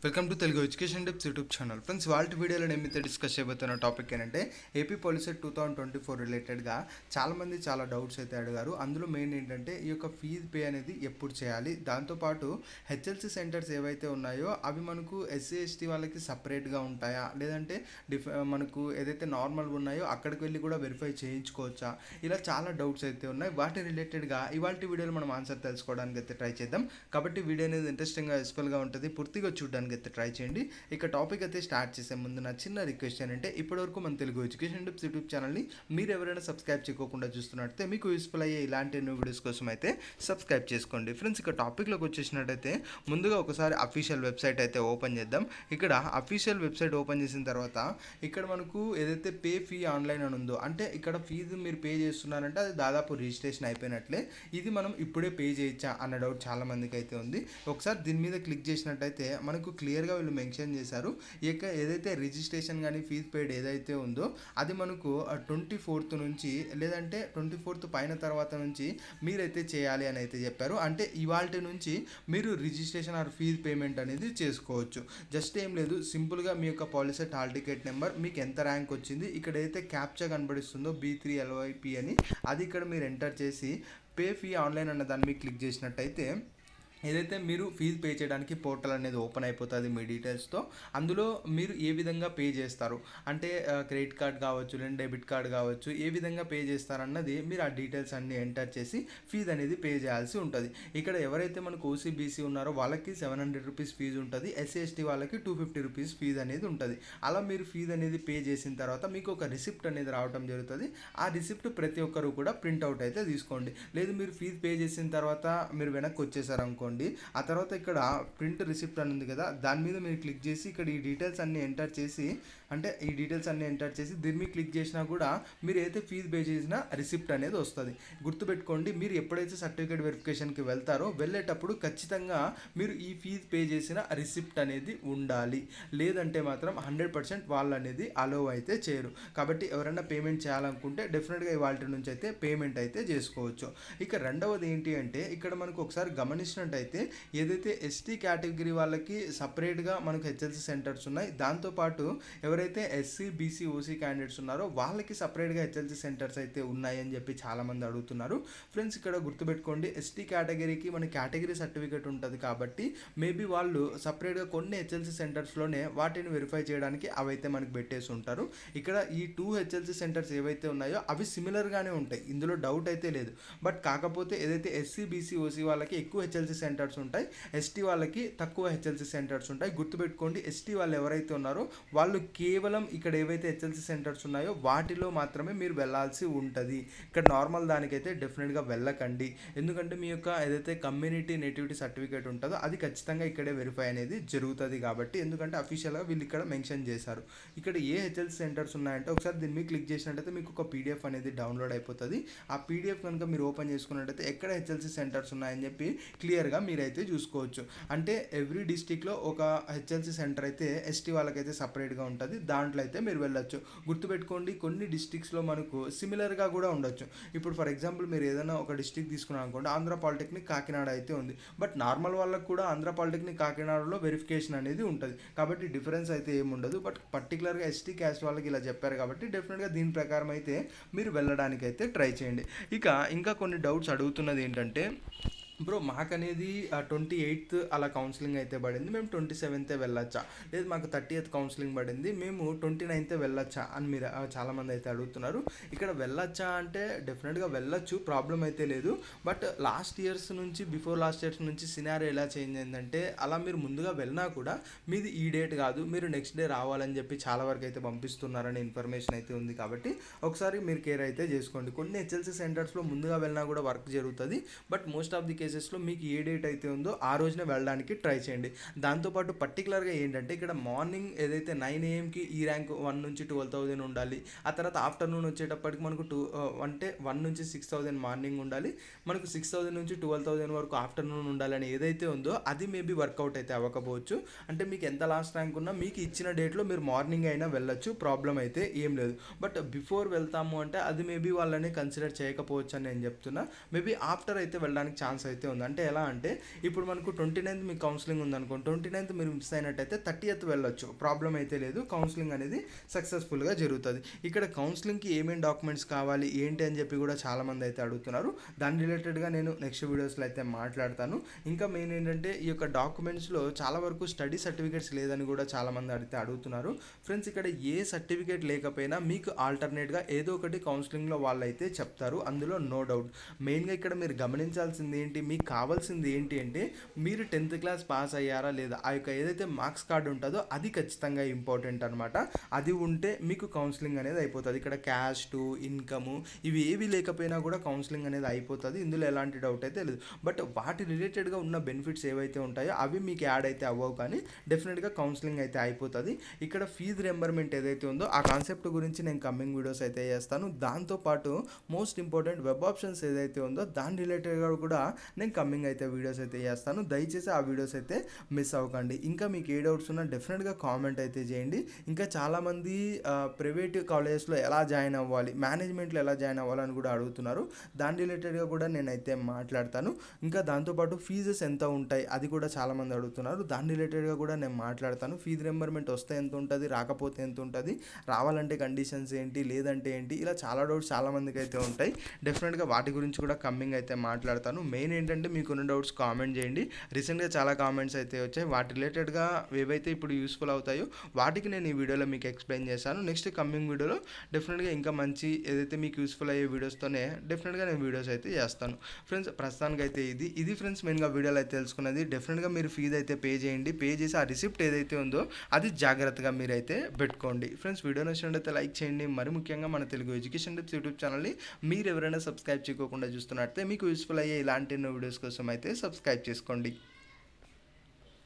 Welcome to Telugu education tips YouTube channel. Friends, వాళ్ళ వీడియోలో నేను మీతో డిస్కస్ చేయబోతున్న టాపిక్ ఏంటంటే ఏపీ పాలిసెట్ 2024 రిలేటెడ్గా చాలామంది చాలా డౌట్స్ అయితే అడిగారు. అందులో మెయిన్ ఏంటంటే ఈ యొక్క ఫీజు పే అనేది ఎప్పుడు చేయాలి, దాంతోపాటు హెచ్ఎల్సి సెంటర్స్ ఏవైతే ఉన్నాయో అవి మనకు ఎస్సీ ఎస్టీ వాళ్ళకి సపరేట్గా ఉంటాయా, లేదంటే మనకు ఏదైతే నార్మల్గా ఉన్నాయో అక్కడికి వెళ్ళి కూడా వెరిఫై చేయించుకోవచ్చా, ఇలా చాలా డౌట్స్ అయితే ఉన్నాయి. వాటి రిలేటెడ్గా ఇవాళ వీడియోలో మనం ఆన్సర్ తెలుసుకోవడానికి అయితే ట్రై చేద్దాం. కాబట్టి వీడియో అనేది ఇంట్రెస్టింగ్గా యూస్ఫుల్గా ఉంటుంది, పూర్తిగా చూడడానికి అయితే ట్రై చేయండి. ఇక టాపిక్ అయితే స్టార్ట్ చేసే ముందు నా చిన్న రిక్వెస్ట్ ఏంటంటే ఇప్పటివరకు మన తెలుగు ఎడ్యుకేషన్ టిప్స్ యూట్యూబ్ ఛానల్ని మీరు ఎవరైనా సబ్స్క్రైబ్ చేయకుండా చూస్తున్నట్టయితే మీకు యూస్ఫుల్ అయ్యే ఇలాంటి న్యూ వీడియోస్ కోసం అయితే సబ్స్క్రైబ్ చేసుకోండి. ఫ్రెండ్స్, ఇక టాపిక్లోకి వచ్చేసినట్టయితే ముందుగా ఒకసారి అఫీషియల్ వెబ్సైట్ అయితే ఓపెన్ చేద్దాం. ఇక్కడ అఫీషియల్ వెబ్సైట్ ఓపెన్ చేసిన తర్వాత ఇక్కడ మనకు ఏదైతే పే ఫీ ఆన్లైన్ అని ఉందో, అంటే ఇక్కడ ఫీజు మీరు పే చేస్తున్నారంటే అది దాదాపు రిజిస్ట్రేషన్ అయిపోయినట్లే. ఇది మనం ఇప్పుడే పే చేయొచ్చా అన్న డౌట్ చాలా మందికి అయితే ఉంది. ఒకసారి దీని మీద క్లిక్ చేసినట్టయితే మనకు క్లియర్గా వీళ్ళు మెన్షన్ చేశారు. ఇక ఏదైతే రిజిస్ట్రేషన్ కానీ ఫీజు పేడ్ ఏదైతే ఉందో అది మనకు 24th నుంచి లేదంటే 24th పైన తర్వాత నుంచి మీరైతే చేయాలి అని అయితే చెప్పారు. అంటే ఇవాల్టి నుంచి మీరు రిజిస్ట్రేషన్ ఆర్ ఫీజు పేమెంట్ అనేది చేసుకోవచ్చు. జస్ట్ ఏం లేదు, సింపుల్గా మీ యొక్క పాలిసెట్ హాల్ టికెట్ నెంబర్, మీకు ఎంత ర్యాంక్ వచ్చింది, ఇక్కడ ఏదైతే క్యాప్చా కనబడిస్తుందో B3LYP అని, అది ఇక్కడ మీరు ఎంటర్ చేసి పే ఫీ ఆన్లైన్ అన్న దాన్ని మీరు క్లిక్ చేసినట్టయితే ఏదైతే మీరు ఫీజు పే చేయడానికి పోర్టల్ అనేది ఓపెన్ అయిపోతుంది మీ డీటెయిల్స్తో. అందులో మీరు ఏ విధంగా పే చేస్తారు, అంటే క్రెడిట్ కార్డ్ కావచ్చు లేదా డెబిట్ కార్డ్ కావచ్చు, ఏ విధంగా పే చేస్తారన్నది మీరు ఆ డీటెయిల్స్ అన్ని ఎంటర్ చేసి ఫీజు అనేది పే చేయాల్సి ఉంటుంది. ఇక్కడ ఎవరైతే మనకు OCBC ఉన్నారో వాళ్ళకి 700 రూపీస్ ఫీజు ఉంటుంది, SC/ST వాళ్ళకి 250 రూపీస్ ఫీజు అనేది ఉంటుంది. అలా మీరు ఫీజు అనేది పే చేసిన తర్వాత మీకు ఒక రిసిప్ట్ అనేది రావడం జరుగుతుంది. ఆ రిసిప్ట్ ప్రతి ఒక్కరు కూడా ప్రింట్అవుట్ అయితే తీసుకోండి. లేదు మీరు ఫీజు పే చేసిన తర్వాత మీరు వెనక్కి వచ్చేసారు అనుకోండి, ఆ తర్వాత ఇక్కడ ప్రింట్ రిసిప్ట్ అని ఉంది కదా, దాని మీద మీరు క్లిక్ చేసి ఇక్కడ ఈ డీటెయిల్స్ అన్ని ఎంటర్ చేసి, అంటే ఈ డీటెయిల్స్ అన్ని ఎంటర్ చేసి దీని మీద క్లిక్ చేసినా కూడా మీరు అయితే ఫీజు పే చేసిన రిసిప్ట్ అనేది వస్తుంది. గుర్తుపెట్టుకోండి, మీరు ఎప్పుడైతే సర్టిఫికేట్ వెరిఫికేషన్కి వెళ్తారో వెళ్ళేటప్పుడు ఖచ్చితంగా మీరు ఈ ఫీజు పే చేసిన రిసిప్ట్ అనేది ఉండాలి. లేదంటే మాత్రం 100% వాళ్ళు అనేది అలౌ అయితే చేయరు. కాబట్టి ఎవరైనా పేమెంట్ చేయాలనుకుంటే డెఫినెట్గా ఇవాళ నుంచి అయితే పేమెంట్ అయితే చేసుకోవచ్చు. ఇక రెండవది ఏంటి అంటే ఇక్కడ మనకు ఒకసారి గమనించినట్టయితే ఏదైతే ఎస్టీ కేటగిరీ వాళ్ళకి సపరేట్గా మనకు హెచ్ఎల్సి సెంటర్స్ ఉన్నాయి, దాంతోపాటు ఎవరైతే SC BC OC క్యాండిడేట్స్ ఉన్నారో వాళ్ళకి సపరేట్గా హెచ్ఎల్సి సెంటర్స్ అయితే ఉన్నాయని చెప్పి చాలామంది అడుగుతున్నారు. ఫ్రెండ్స్, ఇక్కడ గుర్తుపెట్టుకోండి, ఎస్టీ కేటగిరీకి మన కేటగిరీ సర్టిఫికేట్ ఉంటుంది కాబట్టి మేబీ వాళ్ళు సపరేట్గా కొన్ని హెచ్ఎల్సి సెంటర్స్లోనే వాటిని వెరిఫై చేయడానికి అవైతే మనకు పెట్టేసి ఉంటారు. ఇక్కడ ఈ 2 హెచ్ఎల్సి సెంటర్స్ ఏవైతే ఉన్నాయో అవి సిమిలర్గానే ఉంటాయి, ఇందులో డౌట్ అయితే లేదు. బట్ కాకపోతే ఏదైతే SC BC OC వాళ్ళకి ఎక్కువ హెచ్ఎల్సి సెంటర్స్ ఉంటాయి, ST వాళ్ళకి తక్కువ హెచ్ఎల్సి సెంటర్స్ ఉంటాయి. గుర్తుపెట్టుకోండి, ST వాళ్ళు ఎవరైతే ఉన్నారో వాళ్ళు కేవలం ఇక్కడ ఏవైతే హెచ్ఎల్సి సెంటర్స్ ఉన్నాయో వాటిలో మాత్రమే మీరు వెళ్ళాల్సి ఉంటుంది. ఇక్కడ నార్మల్ దానికైతే డెఫినెట్గా వెళ్ళకండి. ఎందుకంటే మీ యొక్క ఏదైతే కమ్యూనిటీ నేటివిటీ సర్టిఫికేట్ ఉంటుందో అది ఖచ్చితంగా ఇక్కడే వెరిఫై అనేది జరుగుతుంది కాబట్టి, ఎందుకంటే అఫీషియల్గా వీళ్ళు ఇక్కడ మెన్షన్ చేశారు. ఇక్కడ ఏ హెచ్ఎల్సి సెంటర్స్ ఉన్నాయంటే ఒకసారి దీన్ని మీద క్లిక్ చేసినట్టయితే మీకు ఒక PDF అనేది డౌన్లోడ్ అయిపోతుంది. ఆ PDF కనుక మీరు ఓపెన్ చేసుకున్నట్టయితే ఎక్కడ హెచ్ఎల్సి సెంటర్స్ ఉన్నాయని చెప్పి క్లియర్గా మీరైతే చూసుకోవచ్చు. అంటే ఎవ్రీ డిస్టిక్లో ఒక హెచ్ఎల్సి సెంటర్ అయితే ST వాళ్ళకైతే సపరేట్గా ఉంటుంది, దాంట్లో అయితే మీరు వెళ్ళొచ్చు. గుర్తుపెట్టుకోండి, కొన్ని డిస్టిక్స్లో మనకు సిమిలర్గా కూడా ఉండొచ్చు. ఇప్పుడు ఫర్ ఎగ్జాంపుల్ మీరు ఏదైనా ఒక డిస్టిక్ తీసుకున్నాను అనుకోండి, ఆంధ్ర పాలిటెక్నిక్ కాకినాడ అయితే ఉంది, బట్ నార్మల్ వాళ్ళకు కూడా ఆంధ్ర పాలిటెక్నిక్ కాకినాడలో వెరిఫికేషన్ అనేది ఉంటుంది. కాబట్టి డిఫరెన్స్ అయితే ఏముండదు. బట్ పర్టికులర్గా ST క్యాస్ట్ వాళ్ళకి ఇలా చెప్పారు కాబట్టి డెఫినెట్గా దీని ప్రకారం అయితే మీరు వెళ్ళడానికి అయితే ట్రై చేయండి. ఇంకా కొన్ని డౌట్స్ అడుగుతున్నది ఏంటంటే, బ్రో మాకనేది 28th అలా కౌన్సిలింగ్ అయితే పడింది, మేము 27th వెళ్ళొచ్చా, లేదు మాకు 30th కౌన్సిలింగ్ పడింది, మేము 29th వెళ్ళొచ్చా అని మీరు చాలామంది అయితే అడుగుతున్నారు. ఇక్కడ వెళ్ళొచ్చా అంటే డెఫినెట్గా వెళ్ళొచ్చు, ప్రాబ్లం అయితే లేదు. బట్ బిఫోర్ లాస్ట్ ఇయర్స్ నుంచి సినారియో ఎలా చేంజ్ అయిందంటే, అలా మీరు ముందుగా వెళ్ళినా కూడా మీది ఈ డేట్ కాదు, మీరు నెక్స్ట్ డే రావాలని చెప్పి చాలా వరకు అయితే పంపిస్తున్నారని ఇన్ఫర్మేషన్ అయితే ఉంది. కాబట్టి ఒకసారి మీరు కేర్ అయితే చేసుకోండి. కొన్ని హెచ్ఎల్సి సెంటర్స్లో ముందుగా వెళ్ళినా కూడా వర్క్ జరుగుతుంది, బట్ మోస్ట్ ఆఫ్ ది కేసెస్లో మీకు ఏ డేట్ అయితే ఉందో ఆ రోజున వెళ్ళడానికి ట్రై చేయండి. దాంతోపాటు పర్టికులర్గా ఏంటంటే ఇక్కడ మార్నింగ్ ఏదైతే 9 AM ఈ ర్యాంక్ 1 నుంచి 12,000 ఉండాలి. ఆ తర్వాత ఆఫ్టర్నూన్ వచ్చేటప్పటికి మనకు 1 నుంచి 6,000 మార్నింగ్ ఉండాలి, మనకు 6,000 నుంచి 12,000 వరకు ఆఫ్టర్నూన్ ఉండాలని ఏదైతే ఉందో అది మేబీ వర్కౌట్ అయితే అవ్వకపోవచ్చు. అంటే మీకు ఎంత లాస్ట్ ర్యాంక్ ఉన్నా మీకు ఇచ్చిన డేట్లో మీరు మార్నింగ్ అయినా వెళ్ళొచ్చు, ప్రాబ్లం అయితే ఏం లేదు. బట్ బిఫోర్ వెళ్తాము అంటే అది మేబీ వాళ్ళని కన్సిడర్ చేయకపోవచ్చు అని నేను చెప్తున్నా. మేబీ ఆఫ్టర్ అయితే వెళ్ళడానికి ఛాన్స్ అయితే ఉంది. అంటే ఎలా అంటే ఇప్పుడు మనకు 29th మీకు కౌన్సిలింగ్ ఉందనుకోండి, 29th మీరు మిస్ అయినట్టయితే 30th వెళ్ళొచ్చు, ప్రాబ్లం అయితే లేదు. కౌన్సిలింగ్ అనేది సక్సెస్ఫుల్గా జరుగుతుంది. ఇక్కడ కౌన్సిలింగ్కి ఏమేమి డాక్యుమెంట్స్ కావాలి ఏంటి అని చెప్పి కూడా చాలామంది అయితే అడుగుతున్నారు. దాని రిలేటెడ్గా నేను నెక్స్ట్ వీడియోస్లో అయితే మాట్లాడతాను. ఇంకా మెయిన్ ఏంటంటే ఈ యొక్క డాక్యుమెంట్స్లో చాలా వరకు స్టడీ సర్టిఫికేట్స్ లేదని కూడా చాలామంది అయితే అడుగుతున్నారు. ఫ్రెండ్స్, ఇక్కడ ఏ సర్టిఫికేట్ లేకపోయినా మీకు ఆల్టర్నేట్గా ఏదో ఒకటి కౌన్సిలింగ్లో వాళ్ళు అయితే చెప్తారు, అందులో నో డౌట్. మెయిన్గా ఇక్కడ మీరు గమనించాల్సింది ఏంటి, మీకు కావాల్సింది ఏంటి అంటే మీరు 10th క్లాస్ పాస్ అయ్యారా లేదా, ఆ యొక్క ఏదైతే మార్క్స్ కార్డు ఉంటుందో అది ఖచ్చితంగా ఇంపార్టెంట్ అనమాట. అది ఉంటే మీకు కౌన్సిలింగ్ అనేది అయిపోతుంది. ఇక్కడ క్యాస్ట్, ఇన్కము ఇవి ఏవి లేకపోయినా కూడా కౌన్సిలింగ్ అనేది అయిపోతుంది. ఇందులో ఎలాంటి డౌట్ అయితే లేదు. బట్ వాటి రిలేటెడ్గా ఉన్న బెనిఫిట్స్ ఏవైతే ఉంటాయో అవి మీకు యాడ్ అయితే అవ్వవు, కానీ డెఫినెట్గా కౌన్సిలింగ్ అయితే అయిపోతుంది. ఇక్కడ ఫీజు రింబర్మెంట్ ఏదైతే ఉందో ఆ కాన్సెప్ట్ గురించి నేను కమింగ్ వీడియోస్ అయితే చేస్తాను. దాంతోపాటు మోస్ట్ ఇంపార్టెంట్ వెబ్ ఆప్షన్స్ ఏదైతే ఉందో దాని రిలేటెడ్గా కూడా నేను కమింగ్ అయితే వీడియోస్ అయితే చేస్తాను. దయచేసి ఆ వీడియోస్ అయితే మిస్ అవ్వకండి. ఇంకా మీకు ఏ డౌట్స్ ఉన్నా డెఫినెట్గా కామెంట్ అయితే చేయండి. ఇంకా చాలామంది ప్రైవేట్ కాలేజెస్లో ఎలా జాయిన్ అవ్వాలి, మేనేజ్మెంట్లో ఎలా జాయిన్ అవ్వాలని కూడా అడుగుతున్నారు. దాని రిలేటెడ్గా కూడా నేనైతే మాట్లాడతాను. ఇంకా దాంతోపాటు ఫీజెస్ ఎంత ఉంటాయి అది కూడా చాలామంది అడుగుతున్నారు. దాని రిలేటెడ్గా కూడా నేను మాట్లాడతాను. ఫీజు రింబర్మెంట్ వస్తే ఎంత ఉంటుంది, రాకపోతే ఎంత ఉంటుంది, రావాలంటే కండిషన్స్ ఏంటి, లేదంటే ఏంటి, ఇలా చాలా డౌట్స్ చాలామందికి అయితే ఉంటాయి. డెఫినెట్గా వాటి గురించి కూడా కమింగ్ అయితే మాట్లాడతాను. మెయిన్ ఏంటంటే మీకున్న డౌట్స్ కామెంట్ చేయండి. రీసెంట్గా చాలా కామెంట్స్ అయితే వచ్చాయి. వాటి రిలేటెడ్గా ఏవైతే ఇప్పుడు యూస్ఫుల్ అవుతాయో వాటికి నేను ఈ వీడియోలో మీకు ఎక్స్ప్లెయిన్ చేశాను. నెక్స్ట్ కమింగ్ వీడియోలో డెఫినెట్గా ఇంకా మంచి ఏదైతే మీకు యూస్ఫుల్ అయ్యే వీడియోస్తోనే డెఫినెట్గా నేను వీడియోస్ అయితే చేస్తాను. ఫ్రెండ్స్, ప్రస్తుతానికి అయితే ఇది ఫ్రెండ్స్ మెయిన్గా వీడియోలో అయితే తెలుసుకున్నది. డెఫినెట్గా మీరు ఫీజు అయితే పే చేయండి. పే చేసి ఆ రిసిప్ట్ ఏదైతే ఉందో అది జాగ్రత్తగా మీరైతే పెట్టుకోండి. ఫ్రెండ్స్, వీడియో నచ్చినట్లయితే లైక్ చేయండి. మరి ముఖ్యంగా మన తెలుగు ఎడ్యుకేషన్ టిప్స్ యూట్యూబ్ ఛానల్ని మీరు ఎవరైనా సబ్స్క్రైబ్ చేయకుండా చూస్తున్నట్లయితే మీకు యూస్ఫుల్ అయ్యే ఇలాంటి ఎన్నో వీడియోస్ కోసం అయితే సబ్స్క్రైబ్ చేసుకోండి.